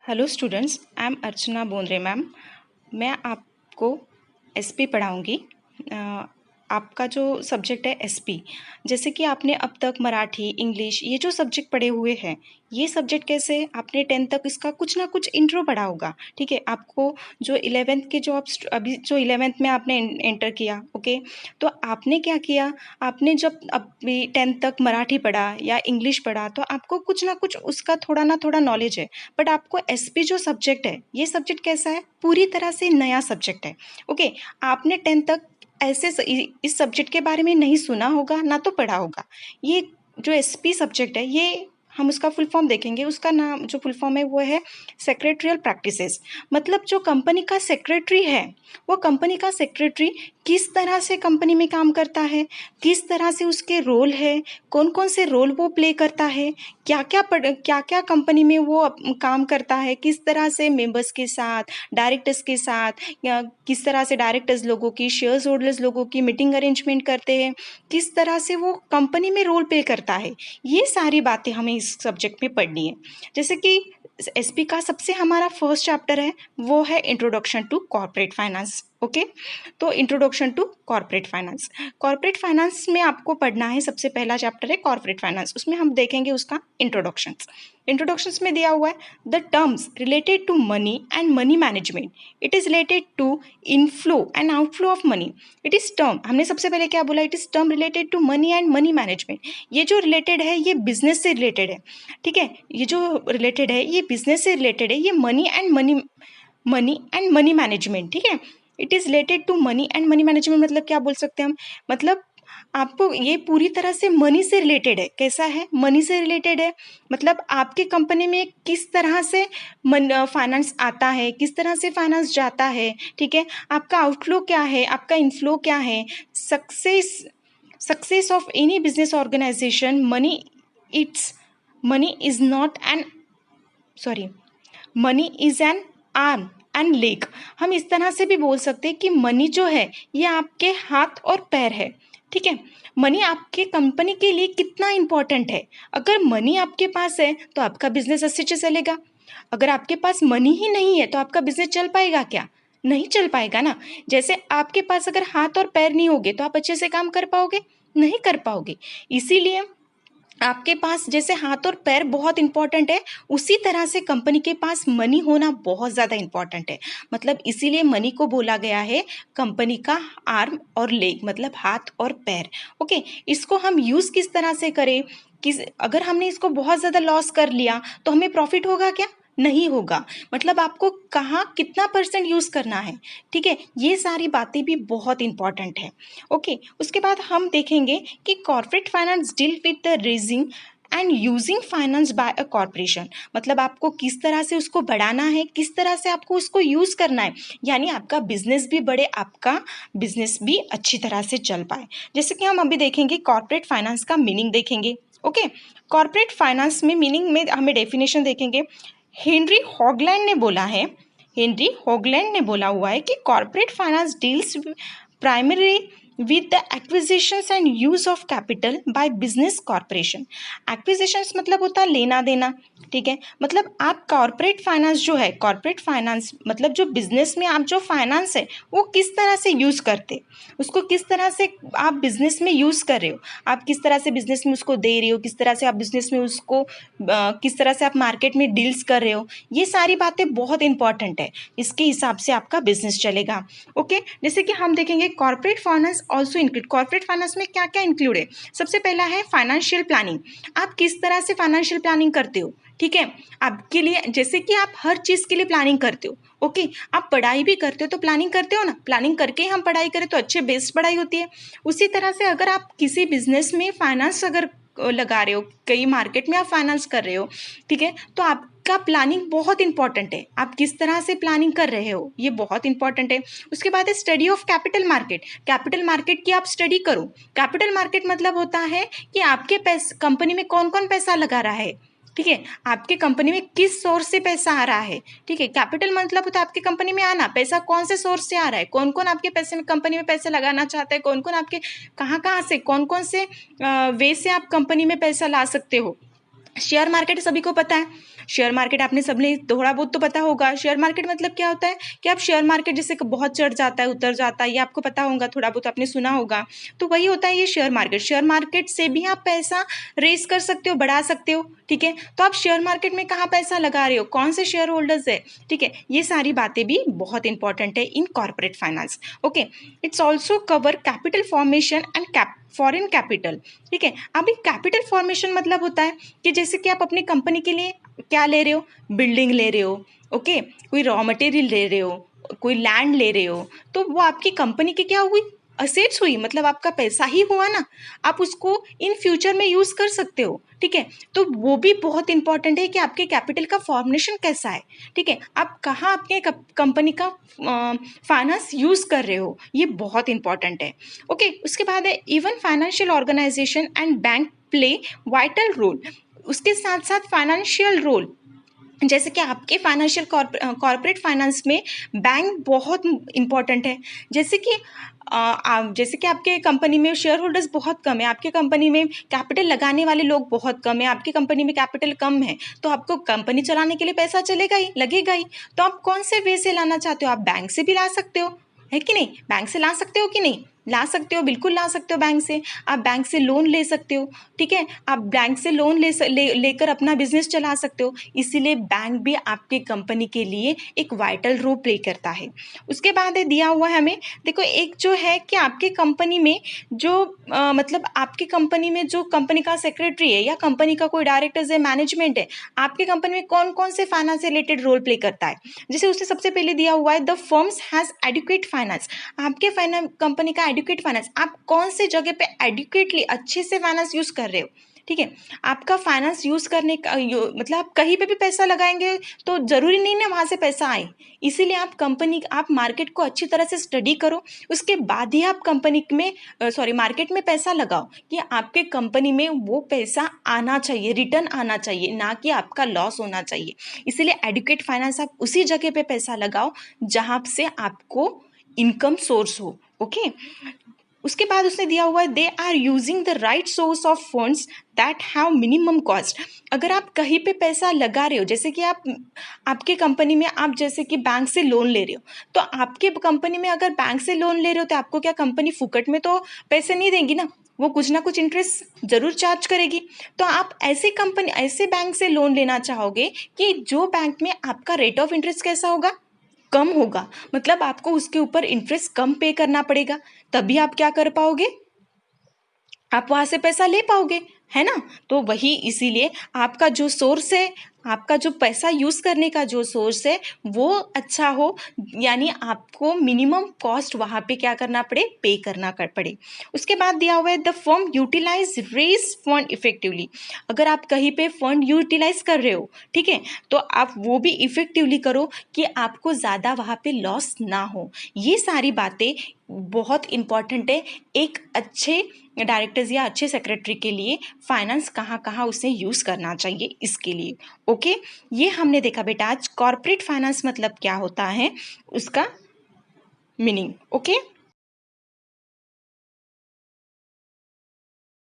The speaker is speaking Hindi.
Hello students, I am Archana Bondre ma'am. मैं आपको एसपी पढ़ाऊंगी। आपका जो सब्जेक्ट है एसपी, जैसे कि आपने अब तक मराठी, इंग्लिश ये जो सब्जेक्ट पढ़े हुए हैं, ये सब्जेक्ट कैसे आपने 10th तक इसका कुछ ना कुछ इंट्रो पढ़ा होगा। ठीक है, आपको जो 11th के जो आप अभी जो 11th में आपने एंटर किया, ओके, तो आपने क्या किया, आपने जब अभी 10th तक मराठी पढ़ा या इंग्लिश पढ़ा तो आपको कुछ ना कुछ उसका थोड़ा ना थोड़ा नॉलेज है। बट आपको एसपी जो सब्जेक्ट है, ये सब्जेक्ट कैसा है, पूरी तरह से नया सब्जेक्ट है। ओके, आपने 10th तक ऐसे इस सब्जेक्ट के बारे में नहीं सुना होगा ना तो पढ़ा होगा। ये जो एसपी सब्जेक्ट है, ये हम उसका फुल फॉर्म देखेंगे। उसका नाम जो फुल फॉर्म है वो है सेक्रेटरियल प्रैक्टिसेस। मतलब जो कंपनी का सेक्रेटरी है, वो कंपनी का सेक्रेटरी किस तरह से कंपनी में काम करता है, किस तरह से उसके रोल है, कौन कौन से रोल वो प्ले करता है, क्या क्या कंपनी में वो काम करता है, किस तरह से मेंबर्स के साथ, डायरेक्टर्स के साथ, या किस तरह से डायरेक्टर्स लोगों की, शेयर होल्डर्स लोगों की मीटिंग अरेंजमेंट करते हैं, किस तरह से वो कंपनी में रोल प्ले करता है। ये सारी बातें हमें इस सब्जेक्ट में पढ़नी है। जैसे कि एसपी का सबसे हमारा फर्स्ट चैप्टर है, वो है introduction to corporate finance. Okay, तो introduction to corporate finance. Corporate finance में आपको पढ़ना है, सबसे पहला चैप्टर है कॉर्पोरेट फाइनेंस। उसमें हम देखेंगे उसका इंट्रोडक्शंस। इंट्रोडक्शंस में दिया हुआ है the terms related to money and money management. It is related to inflow and outflow of money. It is term, हमने सबसे पहले क्या बोला, it is term related to money and money management. ये जो रिलेटेड है ये बिजनेस से रिलेटेड है। ठीक है, ये जो रिलेटेड है ये बिजनेस से रिलेटेड है, ये मनी एंड मनी मैनेजमेंट। ठीक है, it is related to money and money management. मतलब क्या बोल सकते हैं हम, मतलब आपको ये पूरी तरह से मनी से रिलेटेड है। कैसा है, मनी से रिलेटेड है। मतलब आपकी कंपनी में किस तरह से फाइनेंस आता है, किस तरह से फाइनेंस जाता है। ठीक है, आपका आउटफ्लो क्या है, आपका इनफ्लो क्या है। Success of any business organization, money is not an sorry money is an arm and leg. हम इस तरह से भी बोल सकते हैं कि मनी जो है ये आपके हाथ और पैर है। ठीक है, मनी आपके कंपनी के लिए कितना इंपॉर्टेंट है। अगर मनी आपके पास है तो आपका बिजनेस अच्छे से चलेगा। अगर आपके पास मनी ही नहीं है तो आपका बिजनेस चल पाएगा क्या, नहीं चल पाएगा ना। जैसे आपके पास अगर हाथ और पैर नहीं होगे तो आप अच्छे से काम कर पाओगे, नहीं कर पाओगे। इसीलिए आपके पास जैसे हाथ और पैर बहुत इंपॉर्टेंट है, उसी तरह से कंपनी के पास मनी होना बहुत ज़्यादा इंपॉर्टेंट है। मतलब इसीलिए मनी को बोला गया है कंपनी का आर्म और लेग, मतलब हाथ और पैर। ओके, इसको हम यूज़ किस तरह से करें, किस अगर हमने इसको बहुत ज़्यादा लॉस कर लिया तो हमें प्रॉफिट होगा क्या, नहीं होगा। मतलब आपको कहाँ कितना परसेंट यूज़ करना है। ठीक है, ये सारी बातें भी बहुत इंपॉर्टेंट है। ओके, उसके बाद हम देखेंगे कि corporate finance deal with the raising and using finance by a corporation. मतलब आपको किस तरह से उसको बढ़ाना है, किस तरह से आपको उसको यूज़ करना है, यानी आपका बिजनेस भी बढ़े, आपका बिजनेस भी अच्छी तरह से चल पाए। जैसे कि हम अभी देखेंगे कॉर्पोरेट फाइनेंस का मीनिंग देखेंगे। ओके, कॉर्पोरेट फाइनेंस में मीनिंग में हमें डेफिनेशन देखेंगे। हेनरी हॉगलैंड ने बोला है, हेनरी हॉगलैंड ने बोला हुआ है कि corporate finance deals primary with the acquisitions and use of capital by business corporation। acquisitions मतलब होता है लेना देना। ठीक है, मतलब आप कॉर्पोरेट फाइनेंस जो है, कॉर्पोरेट फाइनेंस मतलब जो बिजनेस में आप जो फाइनेंस है वो किस तरह से यूज़ करते, उसको किस तरह से आप बिजनेस में यूज़ कर रहे हो, आप किस तरह से बिजनेस में उसको दे रहे हो, किस तरह से आप बिजनेस में उसको किस तरह से आप मार्केट में डील्स कर रहे हो। ये सारी बातें बहुत इंपॉर्टेंट है, इसके हिसाब से आपका बिजनेस चलेगा। ओके, जैसे कि हम देखेंगे corporate finance also include, corporate finance में क्या क्या इंक्लूड है। सबसे पहला है फाइनेंशियल प्लानिंग। आप किस तरह से फाइनेंशियल प्लानिंग करते हो। ठीक है, आपके लिए जैसे कि आप हर चीज़ के लिए प्लानिंग करते हो। ओके, आप पढ़ाई भी करते हो तो प्लानिंग करते हो ना, प्लानिंग करके ही हम पढ़ाई करें तो अच्छे बेस्ड पढ़ाई होती है। उसी तरह से अगर आप किसी बिजनेस में फाइनेंस अगर लगा रहे हो, कई मार्केट में आप फाइनेंस कर रहे हो, ठीक है, तो आपका प्लानिंग बहुत इंपॉर्टेंट है। आप किस तरह से प्लानिंग कर रहे हो ये बहुत इंपॉर्टेंट है। उसके बाद है study of capital market. Capital market की आप स्टडी करो। कैपिटल मार्केट मतलब होता है कि आपके पैसे कंपनी में कौन कौन पैसा लगा रहा है। ठीक है, आपके कंपनी में किस सोर्स से पैसा आ रहा है। ठीक है, कैपिटल मतलब होता है आपके कंपनी में आना, पैसा कौन से सोर्स से आ रहा है, कौन कौन आपके पैसे में कंपनी में पैसे लगाना चाहता है, कौन कौन आपके कहाँ कहाँ से कौन कौन से वे से आप कंपनी में पैसा ला सकते हो। शेयर मार्केट सभी को पता है, शेयर मार्केट आपने सबने थोड़ा बहुत तो पता होगा। शेयर मार्केट मतलब क्या होता है कि आप शेयर मार्केट जैसे कि बहुत चढ़ जाता है, उतर जाता है, ये आपको पता होगा, थोड़ा बहुत आपने सुना होगा, तो वही होता है ये शेयर मार्केट। शेयर मार्केट से भी आप पैसा रेस कर सकते हो, बढ़ा सकते हो, ठीक है। तो आप शेयर मार्केट में कहाँ पैसा लगा रहे हो, कौन से शेयर होल्डर्स है, ठीक है, ये सारी बातें भी बहुत इंपॉर्टेंट है in corporate finance. Okay, it's also cover capital formation and foreign capital, ठीक है। अभी कैपिटल फॉर्मेशन मतलब होता है कि जैसे कि आप अपनी कंपनी के लिए क्या ले रहे हो, बिल्डिंग ले रहे हो, ओके, कोई रॉ मटेरियल ले रहे हो, कोई लैंड ले रहे हो, तो वो आपकी कंपनी की क्या हुई, असेट्स हुई, मतलब आपका पैसा ही हुआ ना, आप उसको इन फ्यूचर में यूज़ कर सकते हो, ठीक है। तो वो भी बहुत इंपॉर्टेंट है कि आपके कैपिटल का फॉर्मेशन कैसा है, ठीक है, आप कहाँ अपने कंपनी का फाइनेंस यूज़ कर रहे हो, ये बहुत इंपॉर्टेंट है। ओके, उसके बाद है even financial organization and bank play vital role. उसके साथ साथ फाइनेंशियल रोल, जैसे कि आपके फाइनेंशियल कॉर्पोरेट फाइनेंस में बैंक बहुत इंपॉर्टेंट है। जैसे कि जैसे कि आपके कंपनी में शेयर होल्डर्स बहुत कम है, आपके कंपनी में कैपिटल लगाने वाले लोग बहुत कम है, आपकी कंपनी में कैपिटल कम है, तो आपको कंपनी चलाने के लिए पैसा चलेगा ही, लगेगा ही। तो आप कौन से वे से लाना चाहते हो, आप बैंक से भी ला सकते हो, है कि नहीं, बैंक से ला सकते हो कि नहीं, ला सकते हो, बिल्कुल ला सकते हो बैंक से। आप बैंक से लोन ले सकते हो, ठीक है, आप बैंक से लोन लेकर अपना बिजनेस चला सकते हो। इसीलिए बैंक भी आपके कंपनी के लिए एक वाइटल रोल प्ले करता है। उसके बाद है दिया हुआ है हमें, देखो एक जो है कि आपके कंपनी में जो मतलब आपकी कंपनी में जो कंपनी का सेक्रेटरी है या कंपनी का कोई डायरेक्टर्स है, मैनेजमेंट है, आपकी कंपनी में कौन कौन से फाइनेंस से रिलेटेड रोल प्ले करता है। जैसे उससे सबसे पहले दिया हुआ है the firms has adequate finance, आपके कंपनी का एडुकेट फाइनेंस, आप कौन से जगह पे एडुकेटली अच्छे से फाइनेंस यूज़ कर रहे हो, ठीक है। आपका फाइनेंस यूज़ करने का मतलब आप कहीं पे भी पैसा लगाएंगे तो ज़रूरी नहीं ना वहाँ से पैसा आए, इसीलिए आप मार्केट को अच्छी तरह से स्टडी करो, उसके बाद ही आप कंपनी में मार्केट में पैसा लगाओ कि आपके कंपनी में वो पैसा आना चाहिए, रिटर्न आना चाहिए, ना कि आपका लॉस होना चाहिए। इसीलिए एडुकेट फाइनेंस आप उसी जगह पे पैसा लगाओ जहाँ से आपको इनकम सोर्स हो, ओके। उसके बाद उसने दिया हुआ है they are using the right source of funds that have minimum cost. अगर आप कहीं पे पैसा लगा रहे हो, जैसे कि आपके कंपनी में आप जैसे कि बैंक से लोन ले रहे हो, तो आपके कंपनी में अगर बैंक से लोन ले रहे हो तो आपको क्या कंपनी फुकट में तो पैसे नहीं देंगी ना, वो कुछ ना कुछ इंटरेस्ट जरूर चार्ज करेगी। तो आप ऐसे बैंक से लोन लेना चाहोगे कि जो बैंक में आपका रेट ऑफ इंटरेस्ट कैसा होगा, कम होगा, मतलब आपको उसके ऊपर इंटरेस्ट कम पे करना पड़ेगा, तभी आप क्या कर पाओगे, आप वहां से पैसा ले पाओगे, है ना। तो वही इसीलिए आपका जो सोर्स है, आपका जो पैसा यूज करने का जो सोर्स है वो अच्छा हो, यानी आपको मिनिमम कॉस्ट वहां पे क्या करना पड़े, पे करना पड़े। उसके बाद दिया हुआ है the firm utilize raise fund effectively. अगर आप कहीं पे फंड यूटिलाइज कर रहे हो, ठीक है, तो आप वो भी इफेक्टिवली करो कि आपको ज़्यादा वहाँ पे लॉस ना हो। ये सारी बातें बहुत इंपॉर्टेंट है एक अच्छे डायरेक्टर्स या अच्छे सेक्रेटरी के लिए, फाइनेंस कहाँ कहाँ उसे यूज़ करना चाहिए इसके लिए। ओके, ये हमने देखा बेटा आज कॉर्पोरेट फाइनेंस मतलब क्या होता है, उसका मीनिंग। ओके।